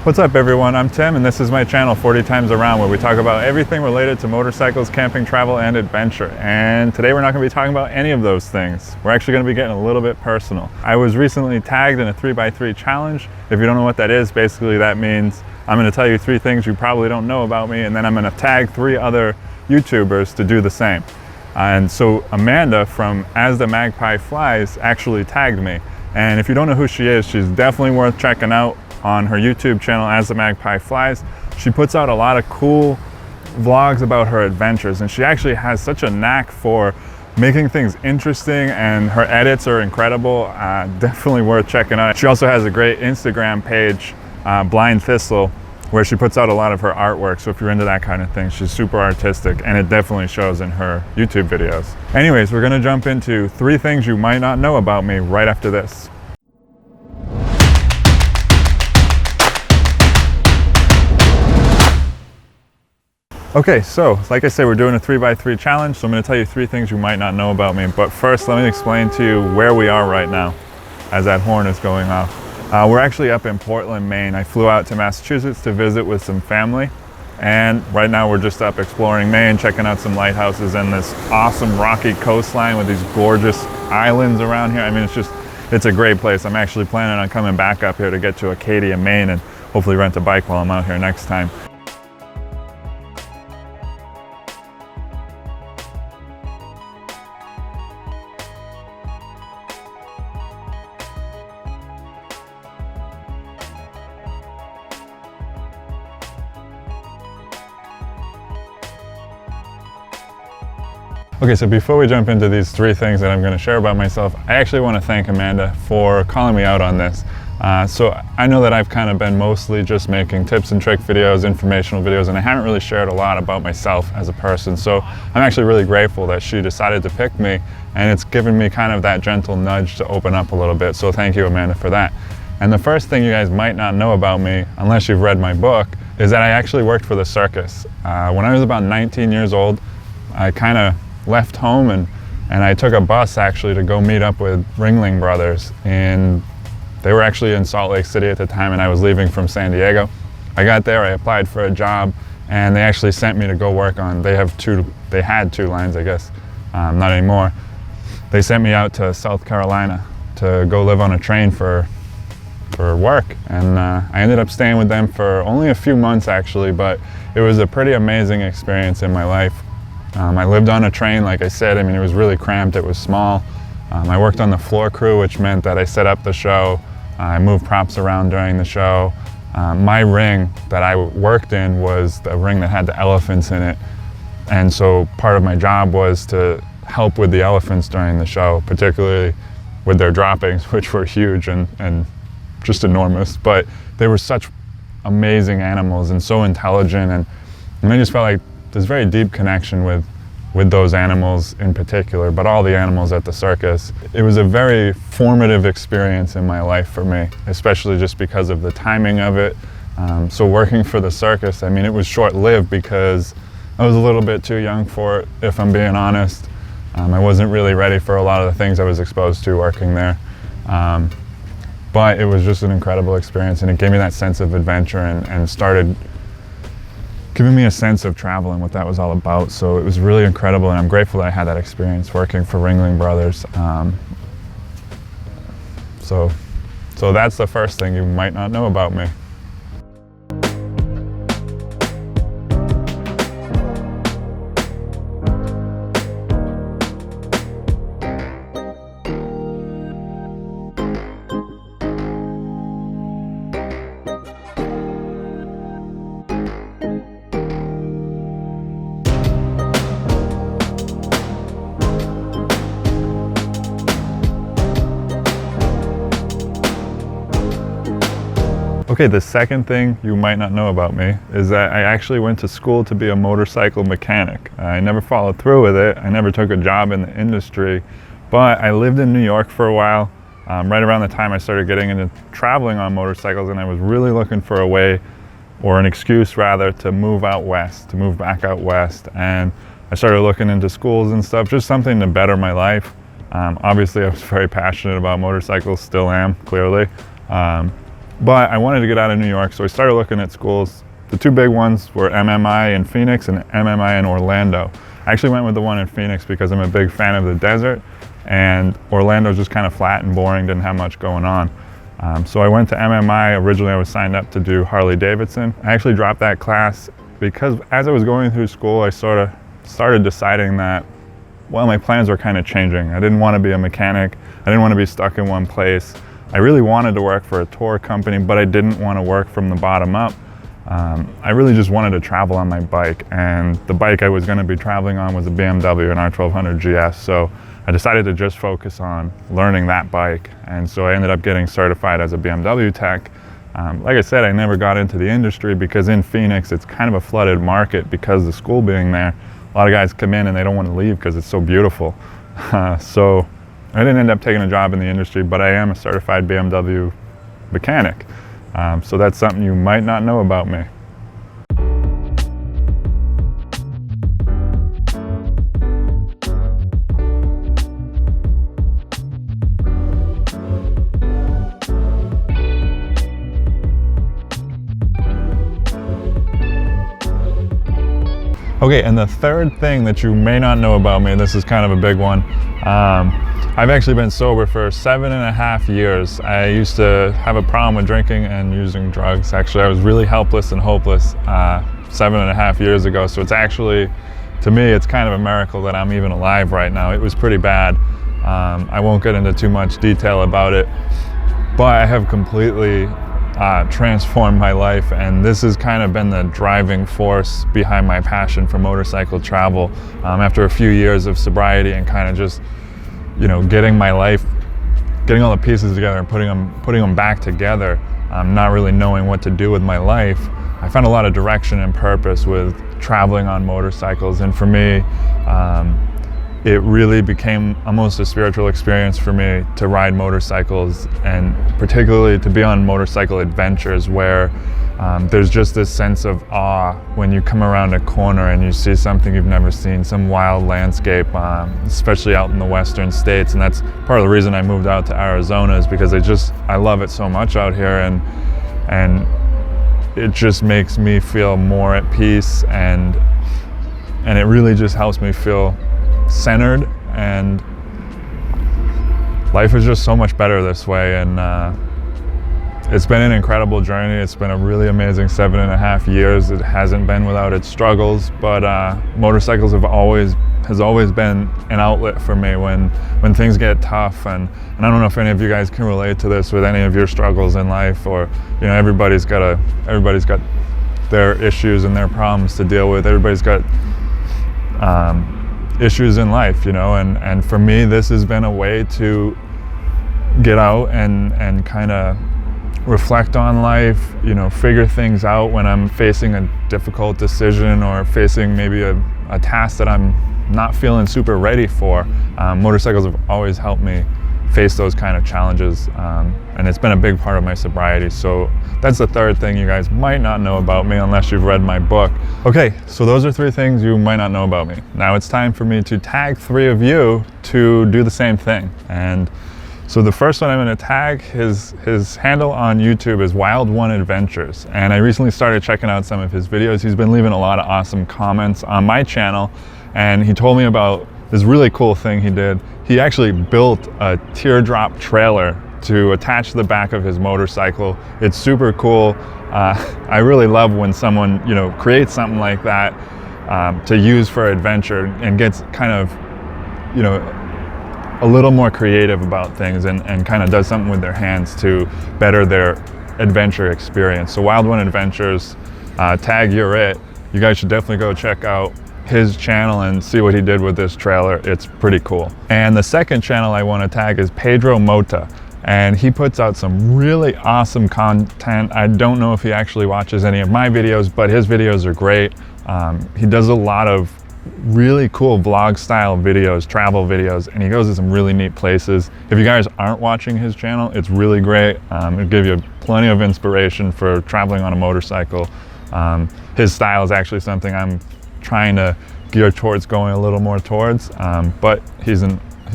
What's up everyone, I'm Tim and this is my channel 40 Times Around, where we talk about everything related to motorcycles, camping, travel, and adventure. And today we're not going to be talking about any of those things. We're actually going to be getting a little bit personal. I was recently tagged in a 3x3 challenge. If you don't know what that is, basically that means I'm going to tell you 3 things you probably don't know about me, and then I'm going to tag 3 other YouTubers to do the same. And so Amanda from As the Magpie Flies actually tagged me. And if you don't know who she is, she's definitely worth checking out on her YouTube channel, As the Magpie Flies. She puts out a lot of cool vlogs about her adventures, and she actually has such a knack for making things interesting, and her edits are incredible. Definitely worth checking out. She also has a great Instagram page, Blind Thistle, where she puts out a lot of her artwork. So if you're into that kind of thing, she's super artistic, and it definitely shows in her YouTube videos. Anyways, we're gonna jump into 3 things you might not know about me right after this. Okay, so like I said, we're doing a 3x3 challenge, so I'm going to tell you 3 things you might not know about me. But first, let me explain to you where we are right now as that horn is going off. We're actually up in Portland, Maine. I flew out to Massachusetts to visit with some family, and right now we're just up exploring Maine, checking out some lighthouses and this awesome rocky coastline with these gorgeous islands around here. I mean, it's a great place. I'm actually planning on coming back up here to get to Acadia, Maine, and hopefully rent a bike while I'm out here next time. Okay, so before we jump into these 3 things that I'm going to share about myself, I actually want to thank Amanda for calling me out on this. So I know that I've kind of been mostly just making tips and trick videos, informational videos, and I haven't really shared a lot about myself as a person. So I'm actually really grateful that she decided to pick me, and it's given me kind of that gentle nudge to open up a little bit. So thank you, Amanda, for that. And the first thing you guys might not know about me, unless you've read my book, is that I actually worked for the circus. When I was about 19 years old, I kind of left home and I took a bus actually to go meet up with Ringling Brothers, and they were actually in Salt Lake City at the time, and I was leaving from San Diego. I got there, I applied for a job, and they actually sent me to go work on, they had 2 lines, I guess, not anymore. They sent me out to South Carolina to go live on a train for work, and I ended up staying with them for only a few months actually, but it was a pretty amazing experience in my life. I lived on a train, like I said. I mean, it was really cramped, it was small. I worked on the floor crew, which meant that I set up the show. I moved props around during the show. My ring that I worked in was the ring that had the elephants in it. And so part of my job was to help with the elephants during the show, particularly with their droppings, which were huge and just enormous. But they were such amazing animals and so intelligent, and I just felt like there's a very deep connection with those animals in particular, but all the animals at the circus. It was a very formative experience in my life for me, especially just because of the timing of it. So working for the circus, I mean, it was short-lived because I was a little bit too young for it, if I'm being honest. I wasn't really ready for a lot of the things I was exposed to working there. But it was just an incredible experience, and it gave me that sense of adventure and started giving me a sense of travel and what that was all about. So it was really incredible, and I'm grateful that I had that experience working for Ringling Brothers. So that's the first thing you might not know about me. Okay, the second thing you might not know about me is that I actually went to school to be a motorcycle mechanic. I never followed through with it. I never took a job in the industry, but I lived in New York for a while, right around the time I started getting into traveling on motorcycles, and I was really looking for a way, or an excuse rather, to move out west, to move back out west. And I started looking into schools and stuff, just something to better my life. Obviously I was very passionate about motorcycles, still am, clearly. But I wanted to get out of New York, so I started looking at schools. The two big ones were MMI in Phoenix and MMI in Orlando. I actually went with the one in Phoenix because I'm a big fan of the desert, and Orlando's just kind of flat and boring, didn't have much going on. So I went to MMI. Originally I was signed up to do Harley Davidson. I actually dropped that class because as I was going through school, I sort of started deciding that, well, my plans were kind of changing. I didn't want to be a mechanic. I didn't want to be stuck in one place. I really wanted to work for a tour company, but I didn't want to work from the bottom up. I really just wanted to travel on my bike, and the bike I was going to be traveling on was a BMW R1200GS, so I decided to just focus on learning that bike, and so I ended up getting certified as a BMW tech. Like I said, I never got into the industry because in Phoenix it's kind of a flooded market because of the school being there. A lot of guys come in and they don't want to leave because it's so beautiful. So I didn't end up taking a job in the industry, but I am a certified BMW mechanic. So that's something you might not know about me. Okay, and the third thing that you may not know about me, this is kind of a big one. I've actually been sober for 7.5 years. I used to have a problem with drinking and using drugs. Actually, I was really helpless and hopeless 7.5 years ago. So it's actually, to me, it's kind of a miracle that I'm even alive right now. It was pretty bad. I won't get into too much detail about it, but I have completely transformed my life, and this has kind of been the driving force behind my passion for motorcycle travel. After a few years of sobriety and kind of just, you know, getting my life, getting all the pieces together and putting them back together, not really knowing what to do with my life, I found a lot of direction and purpose with traveling on motorcycles. And for me, it really became almost a spiritual experience for me to ride motorcycles, and particularly to be on motorcycle adventures where there's just this sense of awe when you come around a corner and you see something you've never seen, some wild landscape, especially out in the western states. And that's part of the reason I moved out to Arizona, is because I love it so much out here, and it just makes me feel more at peace, and it really just helps me feel centered, and life is just so much better this way. And it's been an incredible journey. It's been a really amazing 7.5 years. It hasn't been without its struggles, but motorcycles has always been an outlet for me when things get tough. And I don't know if any of you guys can relate to this with any of your struggles in life, or, you know, everybody's got their issues and their problems to deal with. Everybody's got issues in life, you know, and for me, this has been a way to get out and kind of reflect on life, you know, figure things out when I'm facing a difficult decision or facing maybe a task that I'm not feeling super ready for. Motorcycles have always helped me face those kind of challenges, and it's been a big part of my sobriety. So that's the third thing you guys might not know about me unless you've read my book. Okay, so those are 3 things you might not know about me. Now it's time for me to tag 3 of you to do the same thing. And so the first one I'm going to tag, his handle on YouTube is Wild One Adventures, and I recently started checking out some of his videos. He's been leaving a lot of awesome comments on my channel, and he told me about this really cool thing he did. He actually built a teardrop trailer to attach to the back of his motorcycle. It's super cool. I really love when someone, you know, creates something like that to use for adventure and gets kind of, you know, a little more creative about things and kind of does something with their hands to better their adventure experience. So Wild One Adventures, tag you're it. You guys should definitely go check out his channel and see what he did with this trailer. It's pretty cool. And the second channel I want to tag is Pedro Mota, and he puts out some really awesome content. I don't know if he actually watches any of my videos, but his videos are great. He does a lot of really cool vlog style videos, travel videos, and he goes to some really neat places. If you guys aren't watching his channel, it's really great. It'll give you plenty of inspiration for traveling on a motorcycle. His style is actually something I'm trying to gear towards going a little more towards, but he's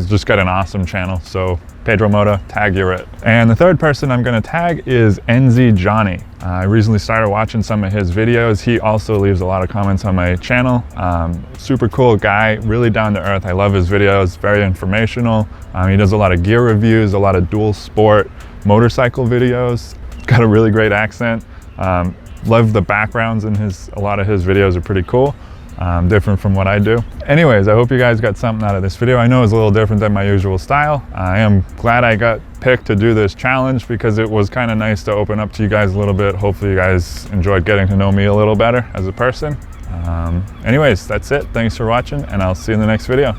just got an awesome channel, so Pedro Moda, tag you're it. And the third person I'm gonna tag is NZ Johnny. I recently started watching some of his videos. He also leaves a lot of comments on my channel. Super cool guy, really down to earth. I love his videos, very informational. He does a lot of gear reviews, a lot of dual sport motorcycle videos. Got a really great accent. Love the backgrounds in a lot of his videos are pretty cool. Different from what I do. Anyways, I hope you guys got something out of this video. I know it's a little different than my usual style. I am glad I got picked to do this challenge because it was kind of nice to open up to you guys a little bit. Hopefully you guys enjoyed getting to know me a little better as a person. Anyways, that's it. Thanks for watching, and I'll see you in the next video.